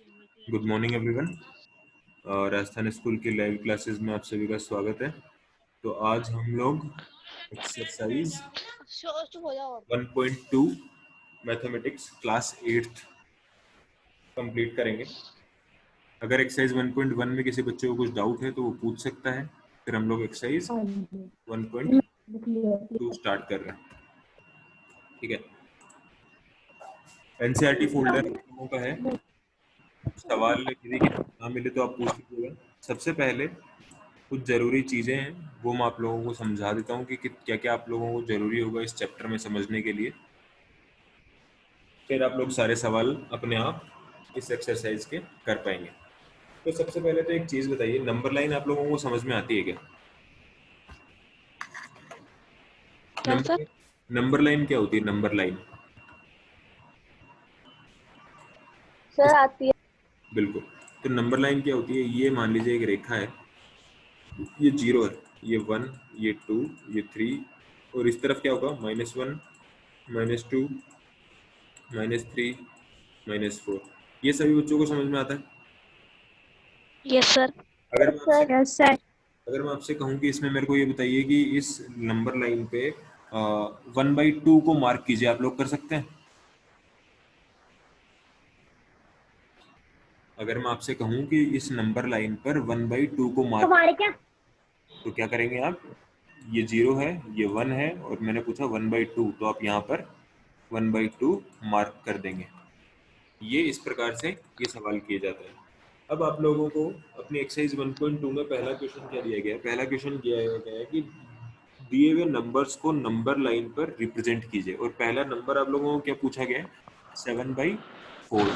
Good morning everyone. Rajasthan school की live classes में आप सभी का स्वागत है। तो आज हम लोग exercise 1.2 mathematics class 8th complete करेंगे। अगर एक्सरसाइज 1.1 में किसी बच्चे को कुछ डाउट है तो वो पूछ सकता है, फिर हम लोग एक्सरसाइज 1.2 स्टार्ट कर रहे हैं। ठीक है, एनसीईआरटी फोल्डर आप लोगों का है। सवाल यदि ना मिले तो आप पूछ लीजिएगा। सबसे पहले कुछ ज़रूरी चीज़ें हैं वो मैं आप लोगों को समझा देता हूँ कि क्या क्या आप लोगों को ज़रूरी होगा इस चैप्टर में समझने के लिए। फिर आप लोग सारे सवाल अपने आप इस एक्सरसाइज के कर पाएंगे। तो सबसे पहले तो एक चीज़ बताइए, नंबर लाइन आप लोगों को समझ में आती है क्या? क्या सर? नंबर लाइन क्या होती है? नंबर लाइन सर आती है। बिल्कुल। तो नंबर लाइन क्या होती है? ये मान लीजिए एक रेखा है, ये 0 है, ये 1, ये 2, ये 3, और इस तरफ क्या होगा? -1, -2, -3, -4। ये सभी बच्चों को समझ में आता है? Yes sir. अगर मैं आपसे यस सर। अगर मैं आपसे कहूँ कि इसमें मेरे को ये बताइए कि इस नंबर लाइन पे 1/2 को मार्क कीजिए, आप लोग कर सकते हैं? अगर मैं आपसे कहूँ कि इस नंबर लाइन पर 1/2 को मार्क, तुम्हारे क्या? तो क्या करेंगे आप? ये 0 है, ये 1 है, और मैंने पूछा 1/2, तो आप यहाँ पर 1/2 मार्क कर देंगे। ये इस प्रकार से ये सवाल किए जाते हैं। अब आप लोगों को अपनी एक्सरसाइज 1.2 में पहला क्वेश्चन क्या दिया गया है? पहला क्वेश्चन दिया गया है कि दिए हुए नंबर्स को नंबर लाइन पर रिप्रेजेंट कीजिए, और पहला नंबर आप लोगों को क्या पूछा गया है? 7/4।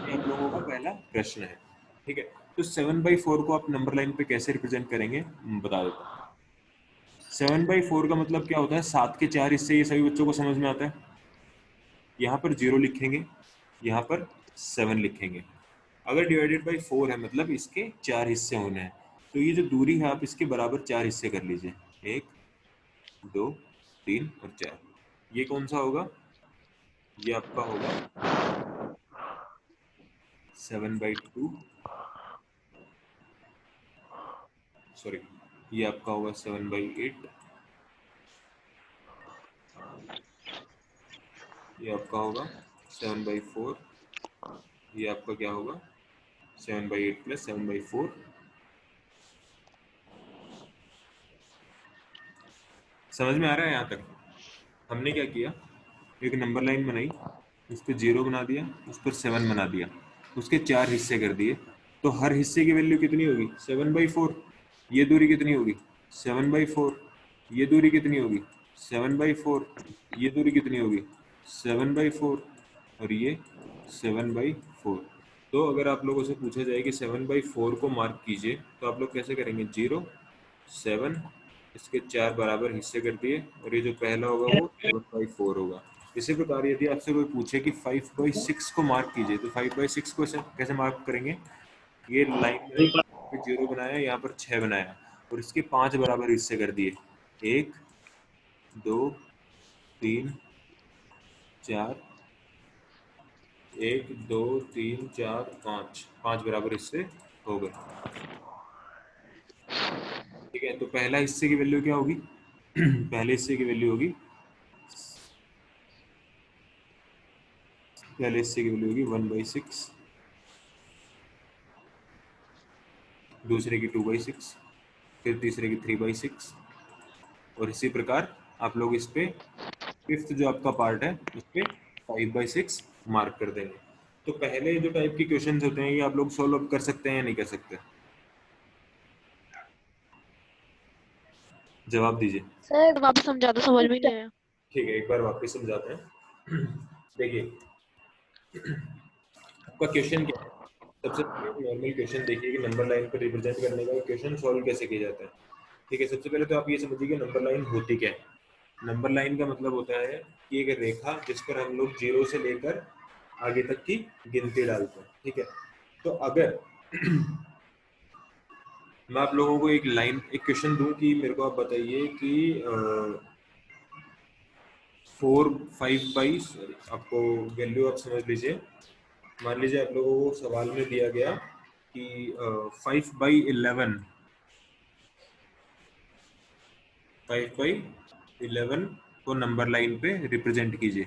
ये आप लोगों का पहला प्रश्न है। ठीक है, तो 7/4 को आप नंबर लाइन पे कैसे रिप्रेजेंट करेंगे बता देता हूँ। 7/4 का मतलब क्या होता है? 7 के 4 हिस्से, ये सभी बच्चों को समझ में आता है। यहाँ पर 0 लिखेंगे, यहाँ पर 7 लिखेंगे। अगर डिवाइडेड बाई 4 है मतलब इसके 4 हिस्से होने हैं, तो ये जो दूरी है आप इसके बराबर 4 हिस्से कर लीजिए। 1, 2, 3 और 4। ये कौन सा होगा? ये आपका होगा 7/2, सॉरी, ये आपका होगा 7/8, ये आपका होगा 7/4, ये आपका क्या होगा? 7/8 प्लस 7/4। समझ में आ रहा है यहाँ तक? हमने क्या किया, एक नंबर लाइन बनाई, उस पर 0 बना दिया, उस पर 7 बना दिया, उसके 4 हिस्से कर दिए। तो हर हिस्से की वैल्यू कितनी होगी? 7/4। ये दूरी कितनी होगी? 7/4। ये दूरी कितनी होगी? 7/4। ये दूरी कितनी होगी? 7/4। और ये 7/4। तो अगर आप लोगों से पूछा जाए कि 7/4 को मार्क कीजिए, तो आप लोग कैसे करेंगे? 0, 7, इसके 4 बराबर हिस्से कर दिए, और ये जो पहला होगा वो 7/4 होगा। इसी प्रकार यदि आपसे कोई पूछे कि 5/6 को मार्क कीजिए, तो 5/6 को कैसे मार्क करेंगे? ये लाइन बनाई, यहाँ पे 0 बनाया, यहाँ पर 6 बनाया, और इसके 5 बराबर हिस्से कर दिए। 1, 2, 3, 4, 1, 2, 3, 4, 5, 5 बराबर हिस्से हो गए। ठीक है, तो पहला हिस्से की वैल्यू क्या होगी? पहले हिस्से की वैल्यू होगी, पहले हिस्से की वैल्यू होगी 1/6, दूसरे की 2/6, फिर तीसरे की 3/6, और इसी प्रकार आप लोग इस पे फिफ्थ जो आपका पार्ट है उस पे 5/6 मार्क कर देंगे। तो पहले जो टाइप के क्वेश्चन होते हैं ये आप लोग सॉल्व कर सकते हैं या नहीं कर सकते? जवाब दीजिए। सर वापस समझा दो, समझ में नहीं आया। ठीक है, एक बार वापस समझाते हैं। देखिए, आपका क्वेश्चन क्या है? सबसे पहले नॉर्मल क्वेश्चन देखिए कि नंबर लाइन पर रिप्रेजेंट करने का क्वेश्चन सॉल्व कैसे किया जाता है। ठीक है, सबसे पहले तो आप ये समझिए कि नंबर लाइन होती क्या है। नंबर लाइन का मतलब होता है कि एक रेखा जिस पर हम लोग 0 से लेकर आगे तक की गिनती डालते हैं। ठीक है, तो अगर मैं आप लोगों को एक क्वेश्चन दूं कि मेरे को आप बताइए कि 4, 5 बाई, आपको वैल्यू आप समझ लीजिए, मान लीजिए आप लोगों को सवाल में दिया गया कि 5/11 5/11 को नंबर लाइन पे रिप्रेजेंट कीजिए।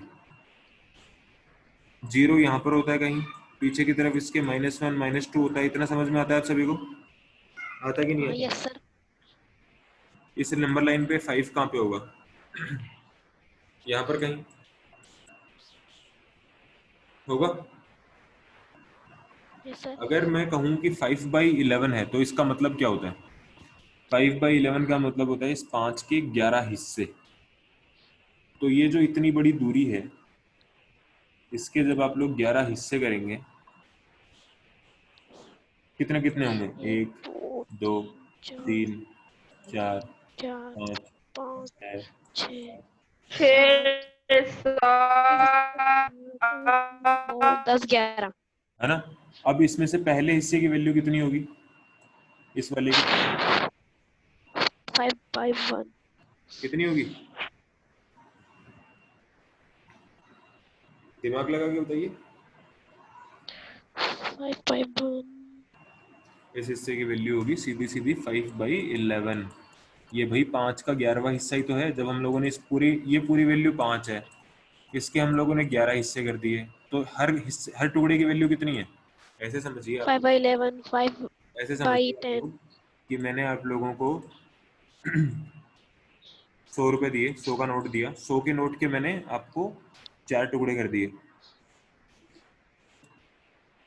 0 यहाँ पर होता है कहीं पीछे की तरफ, इसके -1 -2 होता है। इतना समझ में आता है आप सभी को? आता कि नहीं हाँ, आता? Yes sir. इस नंबर लाइन पे 5 कहाँ पे होगा? यहाँ पर कहीं होगा। Yes sir. अगर मैं कहूँ कि 5/11 है तो इसका मतलब क्या होता है? 5/11 का मतलब होता है इस 5 के 11 हिस्से। तो ये जो इतनी बड़ी दूरी है, इसके जब आप लोग 11 हिस्से करेंगे, कितने कितने होंगे? 1 1 2 2 3 4 3 4 4 5 5 6 6 6 9 10 11। है ना? अब इसमें से पहले हिस्से की वैल्यू कितनी होगी? इस वाले की 5/1। कितनी होगी? दिमाग लगा के बताइए। 5/1। इस हिस्से की वैल्यू होगी सीधी सीधी 5/11। ये भाई 5 का 11वां हिस्सा ही तो है। जब हम लोगों ने ये पूरी वैल्यू 5 है, इसके हम लोगों ने 11 हिस्से कर दिए, तो हर टुकड़े की वैल्यू कितनी है? ऐसे समझिए आप लोग, 5/11 ऐसे समझिए आप 5/10। लोग कि मैंने आप लोगों को 100 रुपए दिए, 100 का नोट दिया, 100 के नोट के मैंने आपको 4 टुकड़े कर दिए,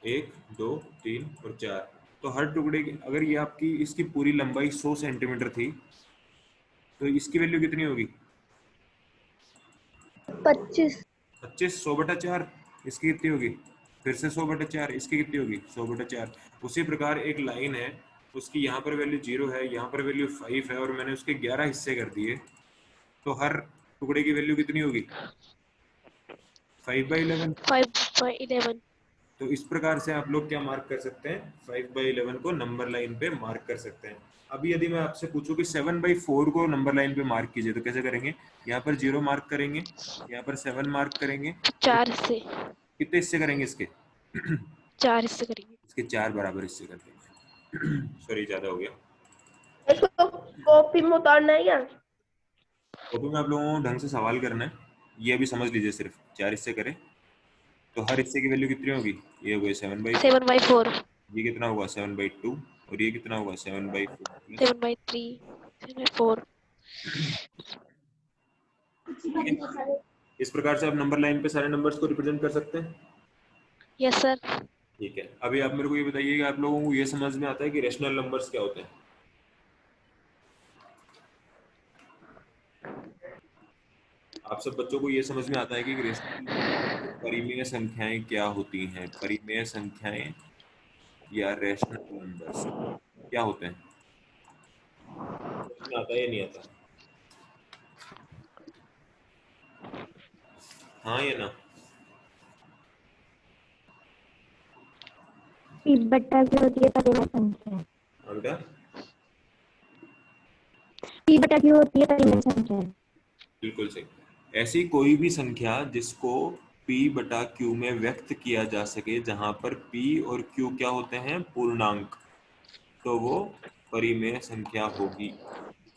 1 2 3 और 4। तो हर टुकड़े की, अगर ये आपकी इसकी पूरी लंबाई 100 सेंटीमीटर थी, तो इसकी वैल्यू कितनी होगी? 25। 25। 100/4 इसकी कितनी होगी? फिर से 100/4 इसकी कितनी होगी? 100/4। उसी प्रकार एक लाइन है, उसकी यहाँ पर वैल्यू 0 है, यहाँ पर वैल्यू 5 है, और मैंने उसके 11 हिस्से कर दिए, तो हर टुकड़े की वैल्यू कितनी होगी? 5/11। 5/11। तो इस प्रकार से आप लोग क्या मार्क कर सकते हैं? 5/11 को नंबर लाइन पे मार्क कर सकते हैं। अभी यदि मैं आपसे पूछूं कि 7/4 को नंबर लाइन पे मार्क कीजिए, तो कैसे करेंगे? यहाँ पर 0 मार्क करेंगे, यहाँ पर 7 मार्क करेंगे, और 4 हिस्से। कितने हिस्से करेंगे इसके? 4 हिस्से करेंगे। इसके 4 बराबर हिस्से कर देंगे। सॉरी, ज्यादा हो गया। इसको कॉपी में उतारना है क्या? कॉपी में आप लोगों को ढंग से सवाल करना है। ये अभी समझ लीजिए, सिर्फ 4 हिस्से करें तो हर हिस्से की वैल्यू कितनी होगी? ये हो गई 7/4। 7/4। ये कितना होगा? 7/2। और ये कितना होगा? 7/4 प्लस। 7/3। 7/4। ठीक है, इस प्रकार से आप नंबर लाइन पे सारे नंबर्स को रिप्रेजेंट कर सकते हैं। Yes sir. ठीक है, अभी आप मेरे को ये बताइए कि आप लोगों को ये समझ में आता है कि रेशनल नंबर्स क्या होते हैं? आप सब बच्चों को ये समझ में आता है कि रेशनल परिमेय संख्याएं क्या होती हैं? परिमेय संख्याएं या रेशनल नंबर्स क्या होते हैं? समझ में आता है या नहीं आता? हाँ या ना? बट्टा की होती है परिमेय संख्या। हाँ बेटा, पी बटा क्यू होती है परिमेय संख्या। बिल्कुल सही। ऐसी कोई भी संख्या जिसको p बटा q में व्यक्त किया जा सके, जहां पर p और q क्या होते हैं? पूर्णांक, तो वो परिमेय संख्या होगी।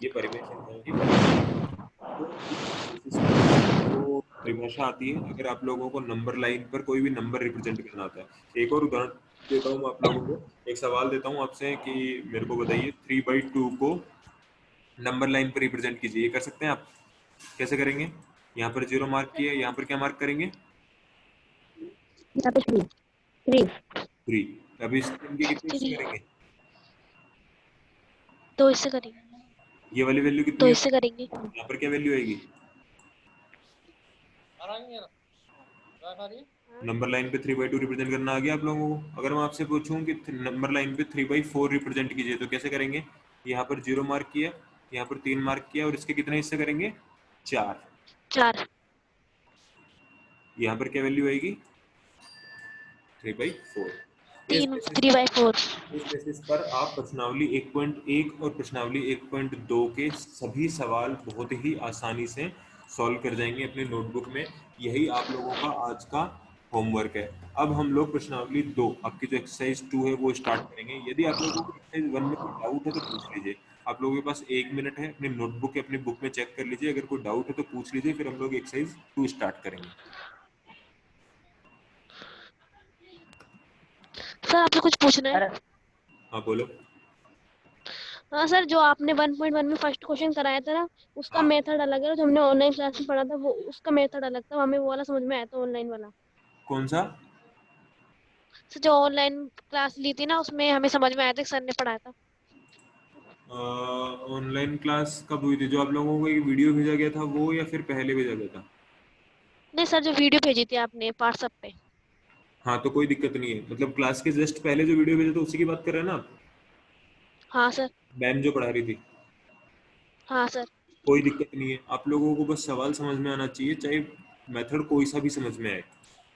ये परिमेय संख्याओं की परिभाषा। तो इस बेसिस पर जो परिभाषा आती है, अगर आप लोगों को नंबर लाइन पर कोई भी नंबर रिप्रेजेंट करना आता है। एक और उदाहरण देता हूँ मैं आप लोगों को, एक सवाल देता हूँ आपसे कि मेरे को बताइए 3/2 को नंबर लाइन पर रिप्रेजेंट कीजिए। ये कर सकते हैं आप? कैसे करेंगे? यहाँ पर 0 मार्क किया, यहाँ पर क्या मार्क करेंगे? यहाँ पे 3। 3। अभी इनके कितने हिस्से 3। करेंगे? 2 हिस्से करेंगे। ये वाली वैल्यू 2 कितनी है? हिस्से करेंगे। यहाँ पर क्या वैल्यू आएगी? नंबर लाइन पे 3/2 रिप्रेजेंट करना आ गया आप लोगों को? अगर मैं आपसे पूछूं कि नंबर लाइन पे 3/4 रिप्रेजेंट कीजिए, तो कैसे करेंगे? यहाँ पर 0 मार्क किया, यहाँ पर 3 मार्क किया, और इसके कितने हिस्से करेंगे? 4। 4। यहाँ पर क्या वैल्यू आएगी? 3/4। इस 3 बेसिस 3/4। इस बेसिस पर आप प्रश्नावली 1.1 और प्रश्नावली 1.2 के सभी सवाल बहुत ही आसानी से सॉल्व कर जाएंगे अपनी नोटबुक में। यही आप लोगों का आज का होमवर्क है। अब हम लोग प्रश्नावली 2 आपकी जो एक्सरसाइज 2 है वो स्टार्ट करेंगे। यदि आप लोगों को एक्सरसाइज 1 में कोई डाउट है तो पूछ लीजिए। आप लोगों के पास 1 मिनट है, अपनी नोटबुक या अपनी बुक में चेक कर लीजिए, अगर कोई डाउट है तो पूछ लीजिए, फिर हम लोग एक्सरसाइज 2 स्टार्ट करेंगे। सर आपसे कुछ पूछना है। हाँ बोलो। हाँ सर, जो आपने 1.1 में फर्स्ट क्वेश्चन कराया था ना, उसका हाँ मेथड अलग है। जो हमने ऑनलाइन क्लास में पढ़ा था वो उसका मेथड अलग था। हमें वो वाला समझ में आया था, ऑनलाइन वाला। कौन सा? सर जो ऑनलाइन क्लास ली थी ना, उसमें हमें समझ में आया था कि सर ने पढ़ाया था। ऑनलाइन क्लास कब हुई थी? जो आप लोगों को एक वीडियो भेजा गया था वो, या फिर पहले भेजा गया था? नहीं सर, जो वीडियो भेजी थी आपने व्हाट्सएप पे। हाँ तो कोई दिक्कत नहीं है, मतलब क्लास के जस्ट पहले जो वीडियो भेजा था उसी की बात कर रहे हैं ना आप? हाँ सर। मैम जो पढ़ा रही थी। हाँ सर। कोई दिक्कत नहीं है, आप लोगों को बस सवाल समझ में आना चाहिए, चाहे मेथड कोई सा भी समझ में आए।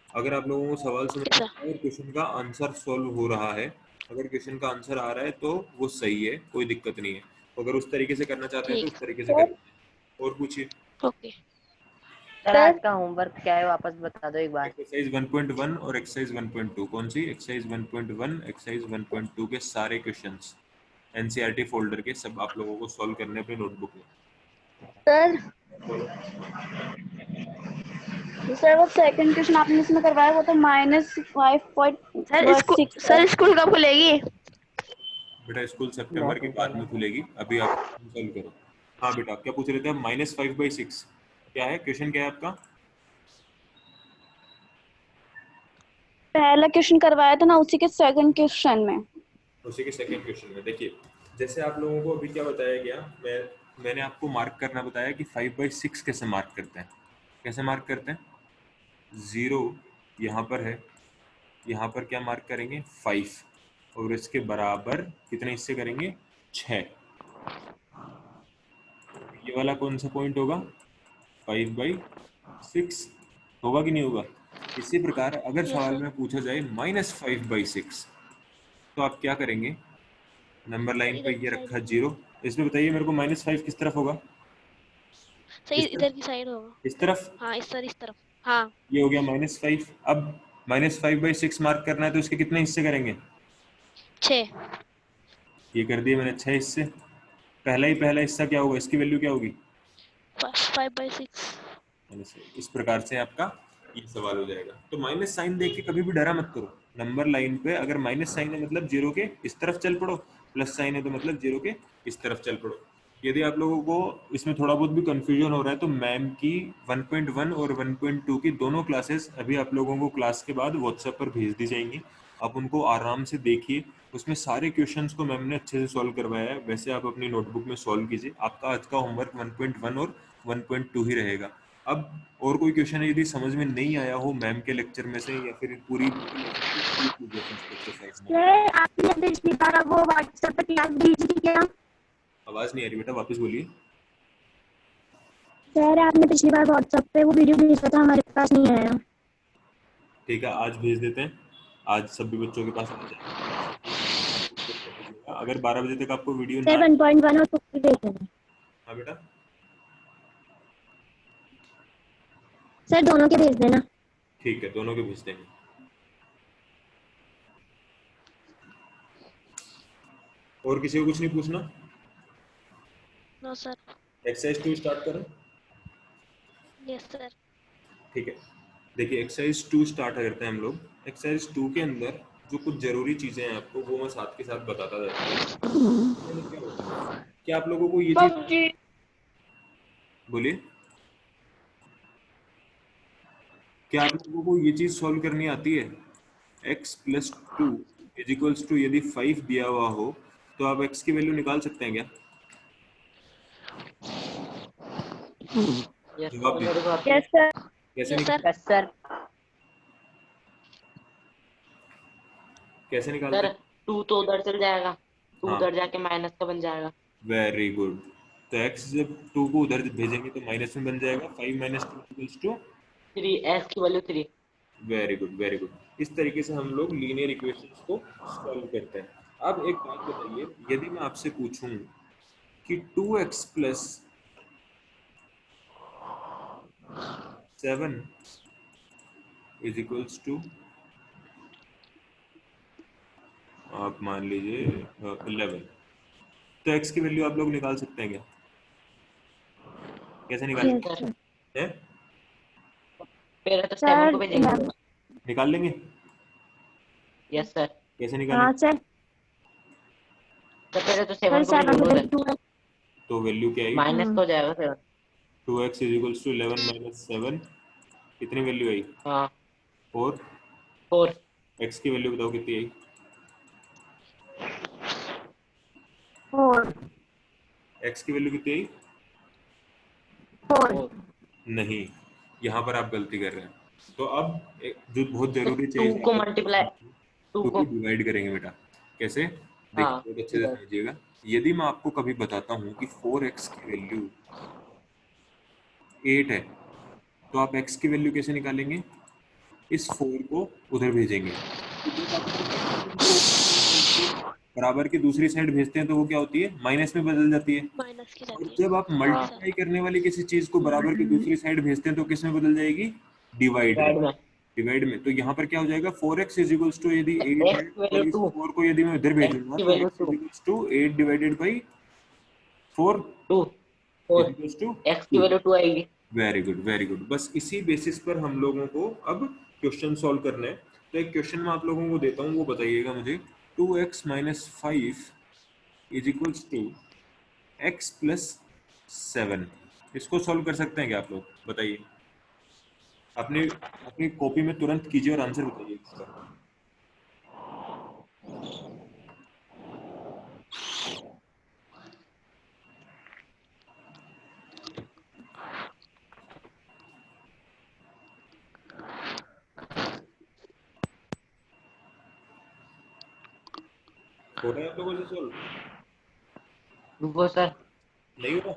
अगर आप लोगों को सवाल समझ में अच्छा। आ रहा है और क्वेश्चन का आंसर सॉल्व हो रहा है, अगर क्वेश्चन का आंसर आ रहा है तो वो सही है, कोई दिक्कत नहीं है। अगर उस तरीके से करना चाहते हैं तो ठीक। उस तरीके से सर करें। और पूछिए। ओके। सर आज का होमवर्क क्या है वापस बता दो एक बार। एक्सरसाइज 1.1 और एक्सरसाइज 1.2। कौन सी एक्सरसाइज? 1.1 एक्सरसाइज 1.2 के सारे क्वेश्चंस एनसीईआरटी फोल्डर के सब आप लोगों को सॉल्व करने अपनी नोटबुक में। सर बोलो। सर वो सेकंड क्वेश्चन आपने इसमें करवाया वो तो -5.6 है। सर स्कूल कब खुलेगी? बेटा स्कूल सितंबर के बाद में खुलेगी, अभी आप सॉल्व करो। हाँ बेटा क्या पूछ रहे थे आप? -5/6 क्या है? क्वेश्चन क्या है आपका? पहला क्वेश्चन करवाया था ना, उसी के सेकंड क्वेश्चन में। उसी के सेकंड क्वेश्चन में देखिए, जैसे आप लोगों को अभी क्या बताया गया, मैंने आपको मार्क करना बताया कि 5/6 कैसे मार्क करते हैं। कैसे मार्क करते हैं? 0 यहाँ पर है, यहाँ पर क्या मार्क करेंगे? 5, और इसके बराबर कितने हिस्से करेंगे? 6। ये वाला कौन सा पॉइंट होगा? 5/6 होगा कि नहीं होगा? इसी प्रकार अगर यस सवाल सर। में पूछा जाए -5/6 तो आप क्या करेंगे? नंबर सर लाइन पे इधर की ये साइड रखा होगा। 0, इसमें बताइए मेरे को -5 किस तरफ होगा? सही, इस तरफ? इधर की साइड होगा। इस तरफ? हाँ इस सर, इस तरफ। हाँ। ये हो गया -5। अब -5/6 मार्क करना है तो इसके कितने हिस्से करेंगे? 6। ये कर दिए मैंने 6 हिस्से। पहला हिस्सा क्या होगा? इसकी वैल्यू क्या होगी? 5/6। इस प्रकार से आपका ये सवाल हो जाएगा। तो माइनस साइन देख के कभी भी डरा मत करो। नंबर लाइन पे अगर माइनस साइन है मतलब जीरो के इस तरफ चल पड़ो, प्लस साइन है तो मतलब जीरो के इस तरफ चल पड़ो। यदि आप लोगों को इसमें थोड़ा बहुत भी कंफ्यूजन हो रहा है तो मैम की 1.1 और 1.2 की दोनों क्लासेस अभी आप लोगों को क्लास के बाद व्हाट्सएप पर भेज दी जाएंगी। आप उनको आराम से देखिए, उसमें सारे क्वेश्चंस को मैम ने अच्छे से सॉल्व करवाया है। वैसे आप अपनी नोटबुक में सॉल्व कीजिए। आपका आज का होमवर्क 1.1 और 1.2 ही रहेगा। अब और कोई क्वेश्चन यदि समझ में नहीं आया हो मैम के लेक्चर में से या फिर पूरी लेक्चर तो पूछ लीजिए फर्स्ट एक्सरसाइज में। सर आपने पिछली बार वो व्हाट्सएप पे क्लास भेजी थी क्या? आवाज नहीं आ रही बेटा, वापस बोलिए। सर आपने पिछली बार व्हाट्सएप पे वो वीडियो भेजा था, हमारे पास नहीं आया। ठीक है आज भेज देते हैं। आज सभी बच्चों के पास आ जाएगा, आज सभी बच्चों को शेयर कर दीजिएगा। अगर 12 बजे तक आपको वीडियो सर ना। 1.1 और 2 भी भेज देना। हाँ बेटा सर दोनों के भेज देना। ठीक है, दोनों के भेज देंगे। और किसी को कुछ नहीं पूछना? No sir. एक्सरसाइज 2 स्टार्ट करें? Yes sir. ठीक है, देखिए एक्सरसाइज 2 स्टार्ट करते हैं हम लोग। एक्सरसाइज 2 के अंदर जो कुछ जरूरी चीजें हैं आपको वो मैं साथ के साथ बताता जाता हूँ। क्या होता है? क्या आप लोगों को ये चीज पबजी। बोलिए, क्या आप लोगों को ये चीज सॉल्व करनी आती है? x+2 इज इक्वल्स टू, यदि 5 दिया हुआ हो तो आप x की वैल्यू निकाल सकते हैं क्या? यस जवाब मेरे को दीजिए, आती है। Yes sir. कैसे यस सर। निकाल, यस सर। कैसे निकालते सर हैं? 2 तो उधर चल जाएगा, 2 हाँ उधर जाके माइनस का बन जाएगा। Very good. तो x जब 2 को उधर भेजेंगे तो माइनस में बन जाएगा। 5 - 2 इक्वल्स टू 3 एस की value 3। Very good very good. इस तरीके से हम लोग लीनियर इक्वेशंस को सॉल्व करते हैं। अब एक बात बताइए, यदि मैं आपसे पूछूं कि 2x plus 7 is equals to, आप मान लीजिए 11। तो x की वैल्यू आप लोग निकाल सकते हैं क्या? कैसे यस निकालेंगे? सर। हैं? पहले तो 7 को सर भेजेंगे। निकाल लेंगे? Yes sir. कैसे हाँ निकालेंगे? सर। तो पहले तो सर 7 को 7 भेजेंगे उधर, 2 तो वैल्यू क्या आएगी? माइनस तो हो जाएगा 7। 2x is equals to 11 minus 7, कितनी वैल्यू आई? हाँ 4। 4। x की वैल्यू बताओ कितनी आई? 4 x की वैल्यू कितनी आई? 4 नहीं, यहाँ पर आप गलती कर रहे हैं। तो अब जो बहुत तो जरूरी 2 चीज है, को मल्टीप्लाई, 2 टू को को, डिवाइड करेंगे बेटा। कैसे? देखिए हाँ बहुत अच्छे से इधर। समझिएगा। यदि मैं आपको कभी बताता हूँ कि 4x की वैल्यू 8 है, तो आप x की वैल्यू कैसे निकालेंगे? इस 4 को उधर भेजेंगे। तो जब आप लोग x की वैल्यू बराबर की दूसरी साइड भेजते हैं तो वो क्या होती है? माइनस में बदल जाती है। माइनस की और जाती जब आप है। हाँ सर। मल्टीप्लाई करने वाली किसी चीज को बराबर की दूसरी साइड भेजते हैं तो किस में बदल जाएगी? डिवाइड में। डिवाइड में। डिवाइड में। तो यहाँ पर क्या हो जाएगा? 4x इज इक्वल्स टू, यदि 8 है एक्स की वैल्यू और इस 2, 4 को यदि मैं इधर एक्स भेजूंगा की तो value x is 2, equals to 8 divided by 4 2 is 4, equals to x की 2। वैल्यू 2 आएगी। Very good, very good. बस इसी बेसिस पर हम लोगों को अब क्वेश्चन सॉल्व करना है। तो एक क्वेश्चन मैं आप लोगों को देता हूँ, वो बताइएगा मुझे। 2x minus 5 is equals to x plus 7। इसको सॉल्व कर सकते हैं क्या आप लोग? बताइए। अपनी अपनी कॉपी में तुरंत कीजिए और आंसर बताइए इसका। हो रहा है आप लोगों से सॉल्व? रुको सर। नहीं हो रहा?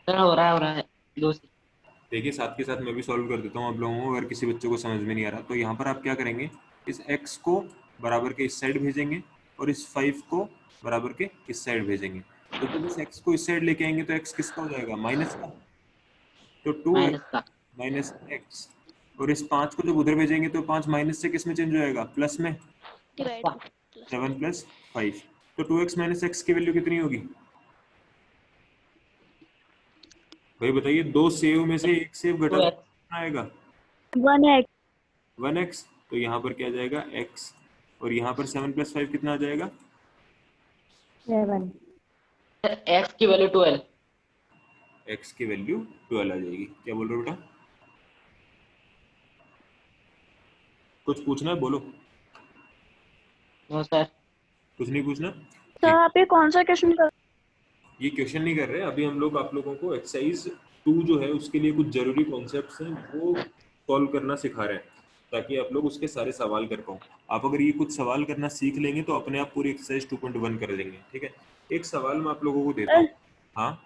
सर हो रहा है 2 से। देखिए साथ के साथ मैं भी सॉल्व कर देता हूँ आप लोगों को, अगर किसी बच्चे को समझ में नहीं आ रहा तो यहाँ पर आप क्या करेंगे? इस x को बराबर के इस साइड भेजेंगे और इस 5 को बराबर के इस साइड भेजेंगे। तो जब इस x को इस साइड लेके आएंगे तो x किसका हो जाएगा? माइनस का। तो 2x माइनस का। Minus x। और इस 5 को जब उधर भेजेंगे तो 5 माइनस से किस में चेंज हो जाएगा? प्लस में। प्लस डिवाइड का। में, प्लस में। 7 प्लस 5। तो 2x माइनस x की वैल्यू कितनी होगी भाई? बताइए। दो सेव में से एक सेव घटा 2 दो, एक्स। कितना आएगा? 1x 1x। तो यहाँ पर क्या आ जाएगा? x। और यहाँ पर 7 प्लस 5 कितना आ जाएगा? 7 सर एक्स की वैल्यू 12। x की वैल्यू 12 आ जाएगी। क्या बोल रहे हो बेटा? कुछ पूछना है? बोलो। No sir. कुछ नहीं पूछना? सर ठीक। आप ये कौन सा क्वेश्चन कर? ये क्वेश्चन नहीं कर रहे हैं अभी हम लोग। आप लोगों को एक्सरसाइज 2 जो है उसके लिए कुछ जरूरी कॉन्सेप्ट्स हैं वो सॉल्व करना सिखा रहे हैं, ताकि आप लोग उसके सारे सवाल कर पाओ। आप अगर ये कुछ सवाल करना सीख लेंगे तो अपने आप पूरी एक्सरसाइज 2.1 कर लेंगे। ठीक है? एक सवाल मैं आप लोगों को देता हूँ। हाँ।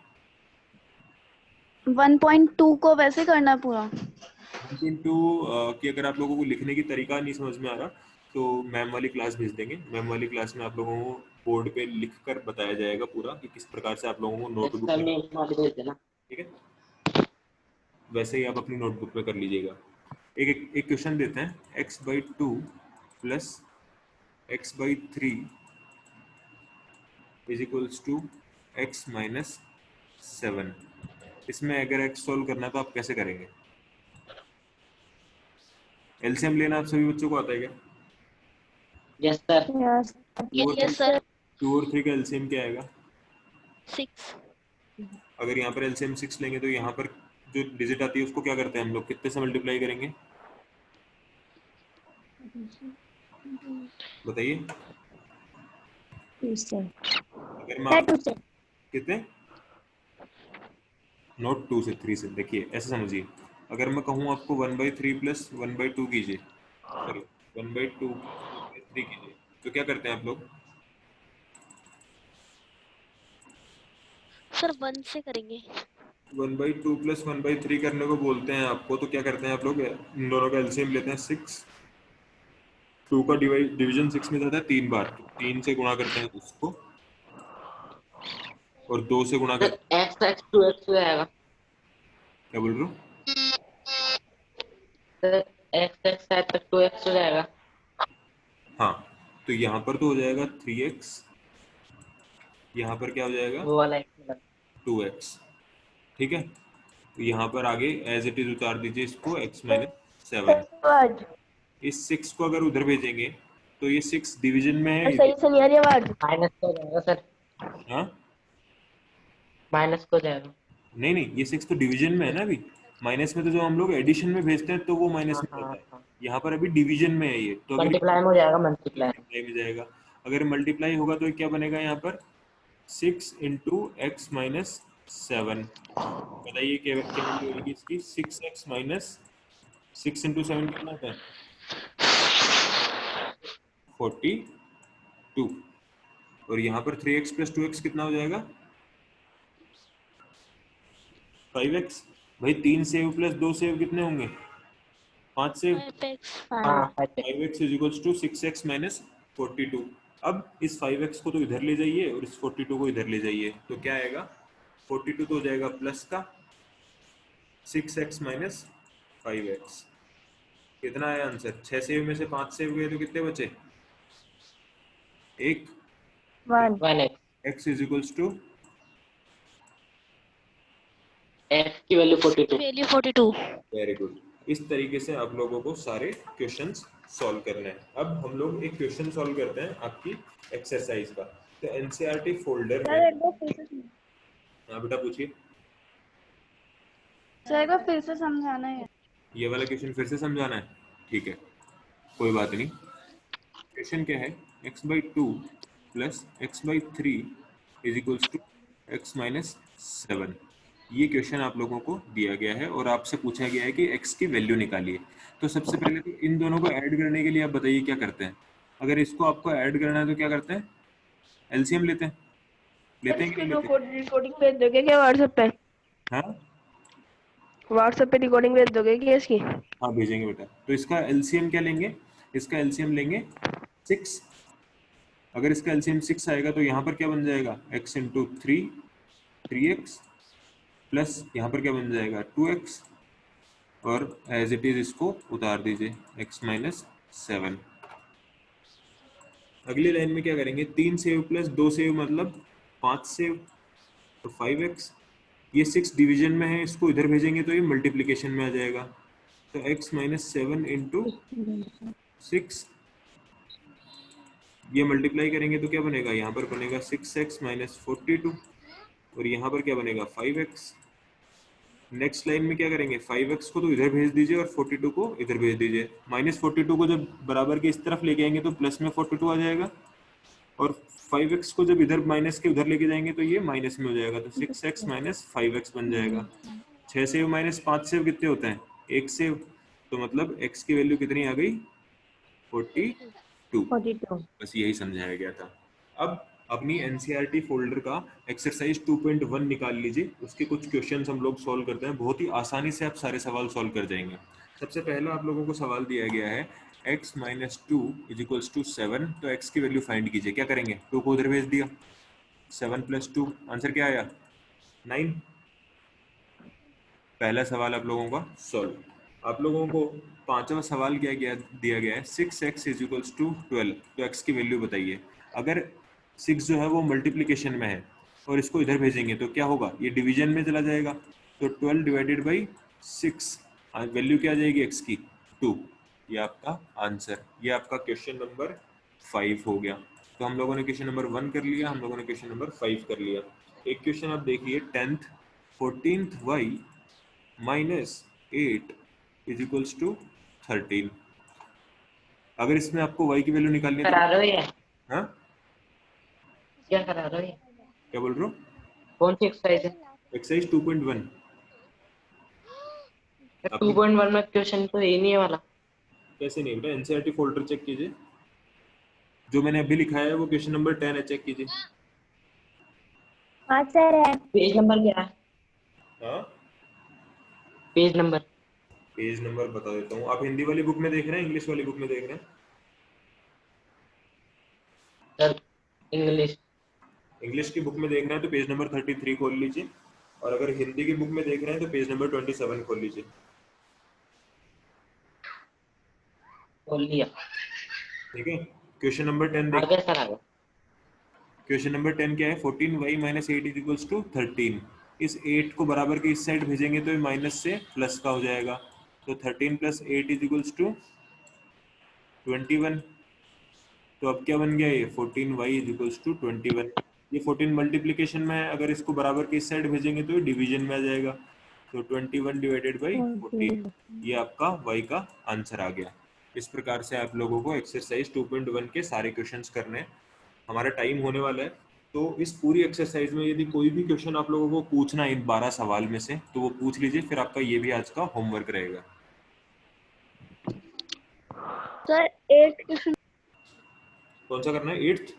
1.2 को वैसे करना है पूरा? 1.2 की अगर आप लोगों को लिखने की तरीका नहीं समझ में आ रहा तो मैम वाली क्लास भेज देंगे। मैम वाली क्लास में आप लोगों को बोर्ड पे लिख कर बताया जाएगा पूरा कि किस प्रकार से आप लोगों को नोटबुक सर में। ने वाली भेज देना। ठीक है? वैसे ही आप अपनी नोटबुक पे कर लीजिएगा। एक क्वेश्चन देते हैं। x/2 plus x/3 is equals to x minus 7। इसमें अगर x सॉल्व करना है तो आप कैसे करेंगे? एलसीएम लेना आप सभी बच्चों को आता है क्या? Yes sir. Yes yes sir. 2 और 3 का एलसीएम क्या आएगा? 6। अगर यहाँ पर एलसीएम 6 लेंगे तो यहाँ पर जो डिजिट आती है उसको क्या करते हैं हम लोग? कितने से मल्टीप्लाई करेंगे? बताइए। 2 से अगर मैं सर आपको 2 से कितने? नोट 2 से 3 से। देखिए ऐसे समझिए, अगर मैं कहूँ आपको 1/3 प्लस 1/2 कीजिए, सॉरी 1/2 3 कीजिए, तो क्या करते हैं आप लोग? सर 1 से करेंगे। 1/2 प्लस 1/3 करने को बोलते हैं आपको, तो क्या करते हैं आप लोग? इन दोनों का एलसीएम लेते हैं 6। 2 का डिवीजन 6 में जाता है 3 बार, तो 3 से गुणा करते हैं उसको और 2 से गुणा सर करते हैं। एक्स एक्स 2 एक्स हो जाएगा। क्या बोल रहे हो? तो एक्स एक्स साइड तक 2x हो जाएगा। हाँ, तो यहाँ पर तो हो जाएगा 3x, यहाँ पर क्या हो जाएगा वो वाला x मतलब 2x। ठीक है, तो यहाँ पर आगे एज इट इज उतार दीजिए इसको x माइनस 7। आवाज इस 6 को अगर उधर भेजेंगे तो ये 6 डिवीजन में है। सही से नहीं आ रही आवाज। माइनस को जाएगा सर, हाँ, माइनस को जाएगा। नहीं नहीं, ये 6 तो डिवीजन में है ना अभी। माइनस में तो जो हम लोग एडिशन में भेजते हैं तो वो माइनस हाँ में हाँ जाता है। हाँ, यहाँ पर अभी डिवीजन में है ये, तो अगर मल्टीप्लाई में हो जाएगा, मल्टीप्लाई। मल्टीप्लाई में जाएगा। अगर मल्टीप्लाई होगा तो ये क्या बनेगा यहाँ पर 6 इंटू एक्स माइनस 7। बताइए क्या क्या वैल्यू होगी इसकी? 6x माइनस 6 इंटू 7 कितना होता है? 42। और यहाँ पर 3x प्लस 2x कितना हो जाएगा? 5x। भाई 3 सेव प्लस 2 सेव कितने होंगे? 5 सेव। 5x। हाँ 5x is equals to 6x minus 42। अब इस 5x को तो इधर ले जाइए और इस 42 को इधर ले जाइए, तो क्या आएगा? 42 तो हो जाएगा प्लस का 6x माइनस 5x। कितना आया आंसर? 6 सेव में से 5 सेव गए तो कितने बचे? 1। 1x। x is equals to x की वैल्यू 42। वैल्यू 42। Very good. इस तरीके से आप लोगों को सारे क्वेश्चंस सॉल्व करने हैं। अब हम लोग एक क्वेश्चन सॉल्व करते हैं आपकी एक्सरसाइज का। तो एनसीईआरटी फोल्डर में, हाँ बेटा पूछिए। सर फिर से समझाना है। ये वाला क्वेश्चन फिर से समझाना है? ठीक है, कोई बात नहीं। क्वेश्चन क्या है? x/2 plus x/3 is equals to x minus 7। ये क्वेश्चन आप लोगों को दिया गया है और आपसे पूछा गया है कि x की वैल्यू निकालिए। तो सबसे पहले तो इन दोनों को ऐड करने के लिए आप बताइए क्या करते हैं? अगर इसको आपको ऐड करना है तो क्या करते हैं? एलसीएम लेते हैं। लेते हैं कि नहीं लेते? रिकॉर्डिंग भेज दोगे क्या व्हाट्सएप पे? हाँ व्हाट्सएप पे रिकॉर्डिंग भेज दोगे क्या इसकी? हाँ, भेजेंगे बेटा। तो इसका एलसीएम क्या लेंगे? इसका एलसीएम लेंगे 6। अगर इसका एलसीएम 6 आएगा तो यहाँ पर क्या बन जाएगा? x इंटू 3x प्लस यहाँ पर क्या बन जाएगा? 2x, और एज इट इज इसको उतार दीजिए x माइनस 7। अगली लाइन में क्या करेंगे? 3 सेव प्लस 2 सेव मतलब 5 सेव, तो 5x। ये 6 डिवीजन में है, इसको इधर भेजेंगे तो ये मल्टीप्लिकेशन में आ जाएगा। तो x माइनस 7 इंटू 6, ये मल्टीप्लाई करेंगे तो क्या बनेगा? यहाँ पर बनेगा 6x माइनस 42, और यहाँ पर क्या बनेगा? 5x। नेक्स्ट लाइन में क्या करेंगे? 5x को तो इधर भेज दीजिए और 42 को इधर भेज दीजिए। माइनस 42 को जब बराबर के इस तरफ लेके आएंगे तो प्लस में 42 आ जाएगा, और 5x को जब इधर माइनस के उधर लेके जाएंगे तो ये माइनस में हो जाएगा। तो 6x माइनस 5x बन जाएगा। 6 सेव माइनस 5 सेव कितने होते हैं? 1 सेव। तो मतलब x की वैल्यू कितनी आ गई? 42। बस यही समझाया गया था। अब अपनी एनसीईआरटी फोल्डर का एक्सरसाइज 2.1 निकाल लीजिए। उसके कुछ क्वेश्चंस हम लोग सॉल्व करते हैं। बहुत ही आसानी से आप सारे सवाल सॉल्व कर जाएंगे। सबसे पहला आप लोगों को सवाल दिया गया है x minus 2 is equals to 7। तो x की वैल्यू फाइंड कीजिए। क्या करेंगे? 2 को उधर भेज दिया, 7 प्लस 2, आंसर क्या आया? 9। पहला सवाल आप लोगों का सॉल्व। आप लोगों को पांचवा सवाल क्या दिया गया है? 6x is equals to 12। तो x की वैल्यू बताइए। अगर 6 जो है वो मल्टीप्लिकेशन में है और इसको इधर भेजेंगे तो क्या होगा? ये डिवीजन में चला जाएगा। तो 12 डिवाइडेड बाई 6, वैल्यू क्या आ जाएगी x की? 2। ये आपका आंसर। ये आपका क्वेश्चन नंबर 5 हो गया। तो हम लोगों ने क्वेश्चन नंबर 1 कर लिया, हम लोगों ने क्वेश्चन नंबर 5 कर लिया। एक क्वेश्चन आप देखिए, 10th 14th y minus 8 is equals to 13। अगर इसमें आपको y की वैल्यू निकालनी है तो करा रहे हो ये? हाँ क्या करा रहे हो ये? क्या बोल रहे हो? कौन सी एक्सरसाइज है? एक्सरसाइज 2.1। 2.1 में क्वेश्चन तो ये नहीं है वाला। कैसे नहीं बेटा? एनसीईआरटी फोल्डर चेक कीजिए, जो मैंने अभी लिखा है वो क्वेश्चन नंबर 10 है, चेक कीजिए। हाँ सर है। पेज नंबर क्या है? हाँ, पेज नंबर। पेज नंबर बता देता हूँ। आप हिंदी वाली बुक में देख रहे हैं, इंग्लिश वाली बुक में देख रहे हैं? Sir English. इंग्लिश की बुक में देख रहे हैं तो पेज नंबर 33 खोल लीजिए, और अगर हिंदी की बुक में देख रहे हैं तो पेज नंबर 27 खोल लीजिए। खोल लिया। ठीक है, क्वेश्चन नंबर 10 देखिए। आगे सर आगे। क्वेश्चन नंबर 10 क्या है? 14y minus 8 is equals to 13। इस 8 को बराबर के इस साइड भेजेंगे तो ये माइनस से प्लस का हो जाएगा। तो 13 प्लस 8 इज इक्वल्स टू 21। तो अब क्या बन गया ये? 14y is equals to 21। ये 14 मल्टीप्लीकेशन में है, अगर इसको बराबर के इस साइड भेजेंगे तो डिवीजन में आ जाएगा। तो 21 डिवाइडेड बाई 14, ये आपका y का आंसर आ गया। इस प्रकार से आप लोगों को एक्सरसाइज 2.1 के सारे क्वेश्चंस करने हैं। हमारा टाइम होने वाला है, तो इस पूरी एक्सरसाइज में यदि कोई भी क्वेश्चन आप लोगों को पूछना है इन 12 सवाल में से, तो वो पूछ लीजिए, फिर आपका ये भी आज का होमवर्क रहेगा। Sir 8 question. कौन सा करना है? 8th?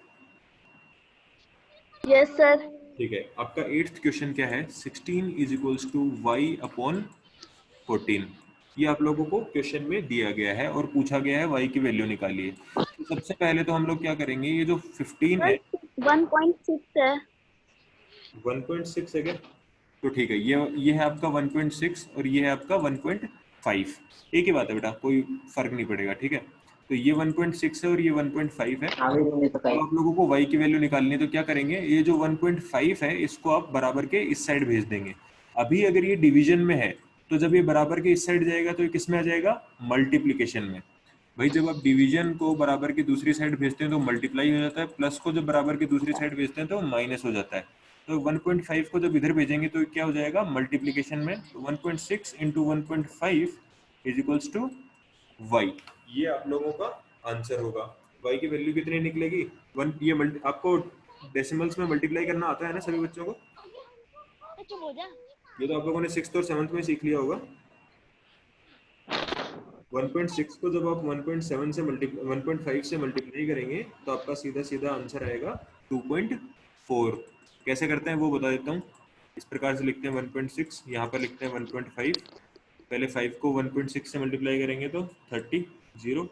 Yes sir. ठीक है, आपका 8th क्वेश्चन क्या है? 16 is equals to y upon 14। ये आप लोगों को क्वेश्चन में दिया गया है और पूछा गया है y की वैल्यू निकालिए। तो सबसे पहले तो हम लोग क्या करेंगे, ये जो 15 है 1.6 है। 1.6 है क्या? तो ठीक है, ये है आपका 1.6 और ये है आपका 1.5। एक ही बात है बेटा, कोई फर्क नहीं पड़ेगा। ठीक है, तो ये 1.6 है और ये 1.5 है। आगे बोलने तो तो कहीं। आप लोगों को y की वैल्यू निकालनी है, तो क्या करेंगे, ये जो 1.5 है इसको आप बराबर के इस साइड भेज देंगे। अभी अगर ये डिवीजन में है, तो जब ये बराबर के इस साइड जाएगा तो ये किस में आ जाएगा? मल्टीप्लीकेशन में। भाई जब आप डिवीजन को बराबर की दूसरी साइड भेजते हैं तो मल्टीप्लाई हो जाता है, प्लस को जब बराबर की दूसरी साइड भेजते हैं तो माइनस हो जाता है। तो 1.5 को जब इधर भेजेंगे तो क्या हो जाएगा? मल्टीप्लीकेशन में। तो 1.6 into 1.5 is equals to y। ये आप लोगों का आंसर होगा। y की वैल्यू कितनी निकलेगी? आपको डेसिमल्स में मल्टीप्लाई करना आता है ना सभी बच्चों को? चुप हो जा। ये तो आप लोगों ने 6th और 7th में सीख लिया होगा। 1.6 को जब आप 1.7 से 1.5 से मल्टीप्लाई करेंगे तो आपका सीधा सीधा आंसर आएगा 2.4। कैसे करते हैं वो बता देता हूँ। इस प्रकार से लिखते हैं 1.6, यहाँ पर लिखते हैं 1.5। पहले 5 को 1.6 से मल्टीप्लाई करेंगे तो 30, 0,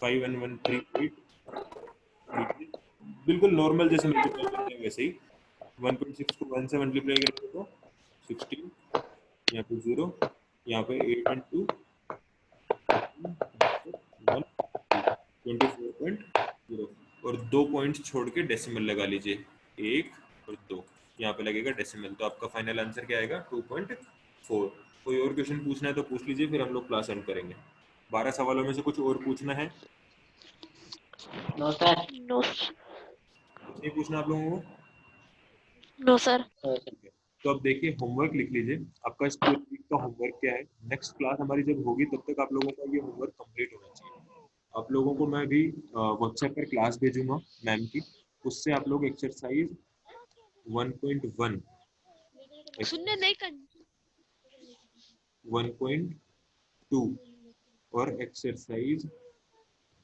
5 and 1 3 8। बिल्कुल नॉर्मल जैसे मल्टीप्लाई करते हैं वैसे ही। 1.6 को 1 से मल्टीप्लाई करेंगे तो 16, यहाँ पे 0, यहाँ पे 8 and 2 1 24.0 और 2 पॉइंट्स छोड़ के डेसिमल लगा लीजिए, 1 और 2, यहाँ पे लगेगा डेसिमल। तो आपका फाइनल आंसर क्या आएगा? 2.4। कोई और क्वेश्चन पूछना है तो पूछ लीजिए, फिर हम लोग क्लास एंड करेंगे। 12 सवालों में से कुछ और पूछना है? No sir. नो। कुछ नहीं पूछना आप लोगों को? No sir. तो अब देखिए, होमवर्क लिख लीजिए। आपका इस पूरे वीक का होमवर्क क्या है? नेक्स्ट क्लास हमारी जब होगी तब तक आप लोगों का ये होमवर्क कंप्लीट होना चाहिए। आप लोगों को मैं अभी व्हाट्सएप पर क्लास भेजूंगा मैम की, उससे आप लोग एक्सरसाइज 1.1, सुनने नहीं कर। 1.2 और एक्सरसाइज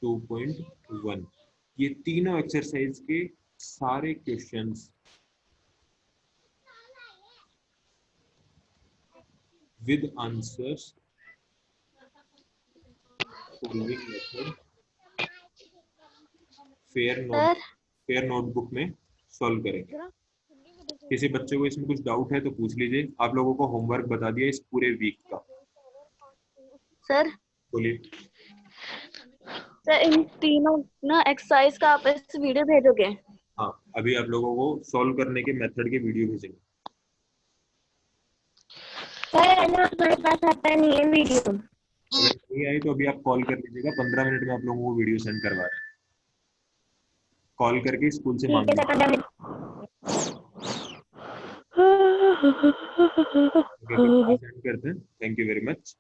2.1, ये तीनों एक्सरसाइज के सारे questions with answers, solving method, fair notebook में सॉल्व करेंगे। किसी बच्चे को इसमें कुछ डाउट है तो पूछ लीजिए। आप लोगों को होमवर्क बता दिया इस पूरे वीक का। सर बोलिए। सर इन तीनों ना एक्सरसाइज का आप इस वीडियो भेजोगे? हाँ, अभी आप लोगों को सॉल्व करने के मेथड के वीडियो भेजेंगे। सर ना हमारे पास आता नहीं है वीडियो। अगर नहीं आई तो अभी आप कॉल कर लीजिएगा, 15 मिनट में आप लोगों को वीडियो सेंड करवा रहे हैं। कॉल करके स्कूल से मांग लीजिए। सेंड करते हैं। Thank you very much.